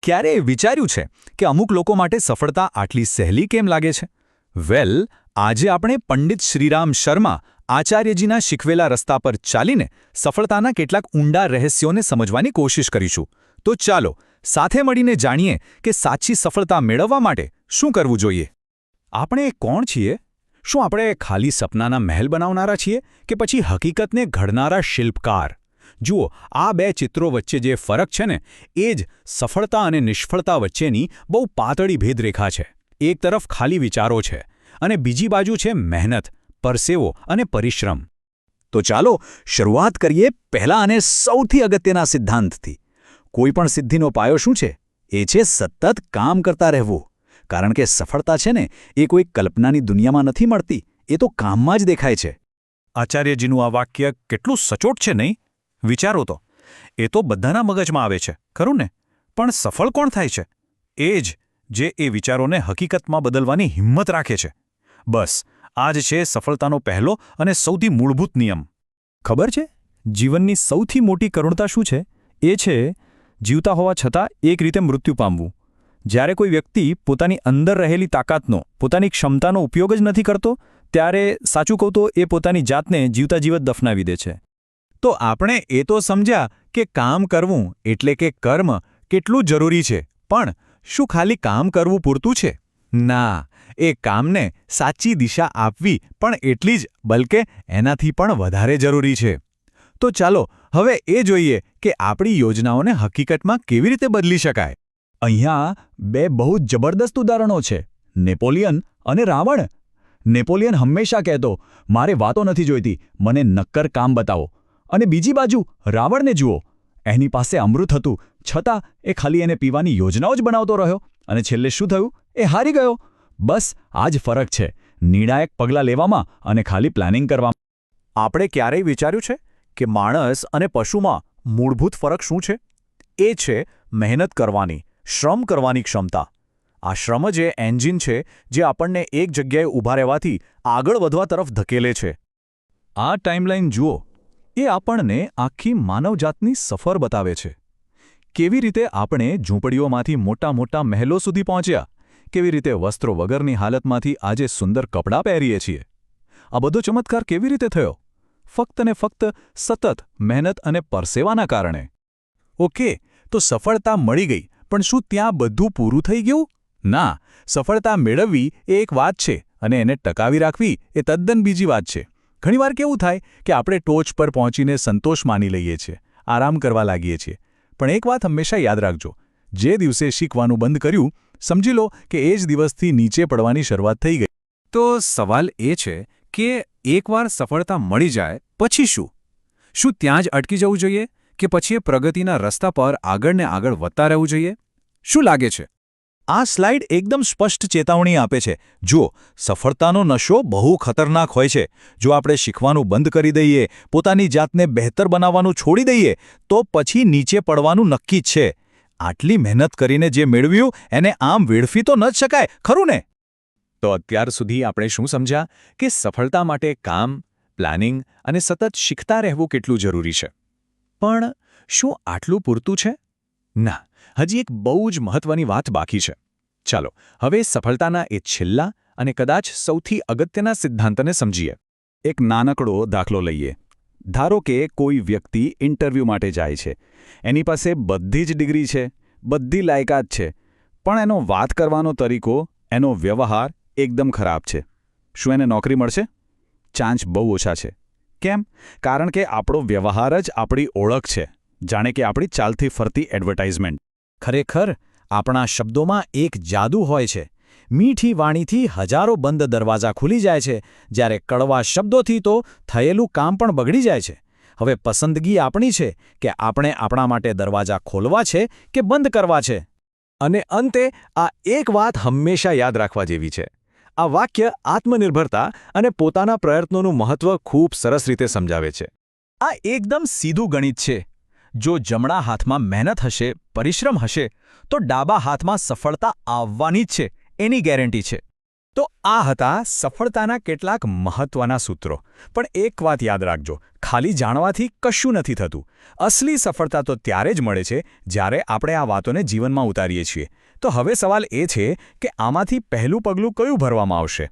ક્યારે વિચાર્યું છે કે અમુક લોકો માટે સફળતા આટલી સહેલી કેમ લાગે છે? વેલ, આજે આપણે પંડિત શ્રીરામ શર્મા આચાર્યજીના શીખવેલા રસ્તા પર ચાલીને સફળતાના કેટલાક ઊંડા રહસ્યોને સમજવાની કોશિશ કરીશું. તો ચાલો સાથે મળીને જાણીએ કે સાચી સફળતા મેળવવા માટે શું કરવું જોઈએ. આપણે કોણ છીએ? શું આપણે ખાલી સપનાના મહેલ બનાવનારા છીએ કે પછી હકીકતને ઘડનારા શિલ્પકાર? જુઓ, આ બે ચિત્રો વચ્ચે જે ફરક છે ને, એ જ સફળતા અને નિષ્ફળતા વચ્ચેની બહુ પાતળી ભેદરેખા છે. એક તરફ ખાલી વિચારો છે અને બીજી બાજુ છે મહેનત, પરસેવો અને પરિશ્રમ. તો ચાલો શરૂઆત કરીએ પહેલા અને સૌથી અગત્યના સિદ્ધાંતથી. કોઈપણ સિદ્ધિનો પાયો શું છે? એ છે સતત કામ કરતા રહેવું. કારણ કે સફળતા છે ને, એ કોઈ કલ્પનાની દુનિયામાં નથી મળતી, એ તો કામમાં જ દેખાય છે. આચાર્યજીનું આ વાક્ય કેટલું સચોટ છે નહીં? વિચારો તો, એ તો બધાના મગજમાં આવે છે, ખરું ને? પણ સફળ કોણ થાય છે? એ જ જે એ વિચારોને હકીકતમાં બદલવાની હિંમત રાખે છે. બસ આ જ છે સફળતાનો પહેલો અને સૌથી મૂળભૂત નિયમ. ખબર છે, જીવનની સૌથી મોટી કરુણતા શું છે? એ છે જીવતા હોવા છતાં એક રીતે મૃત્યુ પામવું. જ્યારે કોઈ વ્યક્તિ પોતાની અંદર રહેલી તાકાતનો, પોતાની ક્ષમતાનો ઉપયોગ જ નથી કરતો, ત્યારે સાચું કહું તો એ પોતાની જાતને જીવતા જીવત દફનાવી દે છે. તો આપણે એ તો સમજ્યા કે કામ કરવું એટલે કે કર્મ કેટલું જરૂરી છે, પણ શું ખાલી કામ કરવું પૂરતું છે? ના, એ કામને સાચી દિશા આપવી પણ એટલી જ, બલકે એનાથી પણ વધારે જરૂરી છે. તો ચાલો હવે એ જોઈએ કે આપણી યોજનાઓને હકીકતમાં કેવી રીતે બદલી શકાય. અહીંયા બે બહુ જબરદસ્ત ઉદાહરણો છે, નેપોલિયન અને રાવણ. નેપોલિયન હંમેશા કહેતો, મારે વાતો નથી જોઈતી, મને નક્કર કામ બતાવો. અને બીજી બાજુ રાવણને જુઓ, એની પાસે અમૃત હતું, છતાં એ ખાલી એને પીવાની યોજનાઓ જ બનાવતો રહ્યો, અને છેલ્લે શું થયું? એ હારી ગયો. બસ આ જ ફરક છે, નિર્ણાયક પગલાં લેવામાં અને ખાલી પ્લાનિંગ કરવામાં. આપણે ક્યારેય વિચાર્યું છે કે માણસ અને પશુમાં મૂળભૂત ફરક શું છે? એ છે મહેનત કરવાની, શ્રમ કરવાની ક્ષમતા. આ શ્રમ જ એ એન્જિન છે જે આપણને એક જગ્યાએ ઊભા રહેવાથી આગળ વધવા તરફ ધકેલે છે. આ ટાઈમલાઈન જુઓ, એ આપણને આખી માનવજાતની સફર બતાવે છે. કેવી રીતે આપણે ઝૂંપડીઓમાંથી મોટા મોટા મહેલો સુધી પહોંચ્યા, કેવી રીતે વસ્ત્રો વગરની હાલતમાંથી આજે સુંદર કપડાં પહેરીએ છીએ. આ બધો ચમત્કાર કેવી રીતે થયો? ફક્ત ને ફક્ત સતત મહેનત અને પરસેવાના કારણે. ઓકે, તો સફળતા મળી ગઈ, પણ શું ત્યાં બધું પૂરું થઈ ગયું? ના, સફળતા મેળવવી એ એક વાત છે અને એને ટકાવી રાખવી એ તદ્દન બીજી વાત છે. ઘણીવાર કેવું થાય કે આપણે ટોચ પર પહોંચીને સંતોષ માની લઈએ છીએ, આરામ કરવા લાગીએ છીએ. પણ એક વાત હંમેશા યાદ રાખજો, જે દિવસે શીખવાનું બંધ કર્યું, સમજી લો કે એ જ દિવસથી નીચે પડવાની શરૂઆત થઈ ગઈ. તો સવાલ એ છે કે એકવાર સફળતા મળી જાય પછી શું? શું ત્યાં જ અટકી જવું જોઈએ કે પછી એ પ્રગતિના રસ્તા પર આગળ ને આગળ વધતા રહેવું જોઈએ? શું લાગે છે? આ સ્લાઇડ એકદમ સ્પષ્ટ ચેતવણી આપે છે. જુઓ, સફળતાનો નશો બહુ ખતરનાક હોય છે. જો આપણે શીખવાનું બંધ કરી દઈએ, પોતાની જાતને બહેતર બનાવવાનું છોડી દઈએ, તો પછી નીચે પડવાનું નક્કી જ છે. આટલી મહેનત કરીને જે મેળવ્યું એને આમ વેડફી તો ન જ શકાય, ખરું ને? તો અત્યાર સુધી આપણે શું સમજ્યા કે સફળતા માટે કામ, પ્લાનિંગ અને સતત શીખતા રહેવું કેટલું જરૂરી છે. પણ શું આટલું પૂરતું છે? ના, હજી એક બહુ જ મહત્વની વાત બાકી છે. ચાલો હવે સફળતાના એ છેલ્લા અને કદાચ સૌથી અગત્યના સિદ્ધાંતને સમજીએ. એક નાનકડો દાખલો લઈએ. ધારો કે કોઈ વ્યક્તિ ઇન્ટરવ્યૂ માટે જાય છે. એની પાસે બધી જ ડિગ્રી છે, બધી લાયકાત છે, પણ એનો વાત કરવાનો તરીકો, એનો વ્યવહાર એકદમ ખરાબ છે. શું એને નોકરી મળશે? ચાન્સ બહુ ઓછા છે. કેમ? કારણ કે આપણો વ્યવહાર જ આપણી ઓળખ છે, જાણે કે આપણી ચાલતી ફરતી એડવર્ટાઇઝમેન્ટ. ખરેખર આપણા શબ્દોમાં એક જાદુ હોય છે. મીઠી વાણીથી હજારો બંધ દરવાજા ખુલી જાય છે, જ્યારે કડવા શબ્દોથી તો થયેલું કામ પણ બગડી જાય છે. હવે પસંદગી આપણી છે કે આપણે આપણા માટે દરવાજા ખોલવા છે કે બંધ કરવા છે. અને અંતે આ એક વાત હંમેશા યાદ રાખવા જેવી છે. આ વાક્ય આત્મનિર્ભરતા અને પોતાના પ્રયત્નોનું મહત્વ ખૂબ સરસ રીતે સમજાવે છે. આ એકદમ સીધું ગણિત છે. જો જમણા હાથમાં મહેનત હશે, પરિશ્રમ હશે, તો ડાબા હાથમાં સફળતા આવવાની જ છે, એની ગેરંટી છે. તો આ હતા સફળતાના કેટલાક મહત્વના સૂત્રો. પણ એક વાત યાદ રાખજો, ખાલી જાણવાથી કશું નથી થતું. અસલી સફળતા તો ત્યારે જ મળે છે જ્યારે આપણે આ વાતોને જીવનમાં ઉતારીએ છીએ. તો હવે સવાલ એ છે કે આમાંથી પહેલું પગલું કયું ભરવામાં આવશે?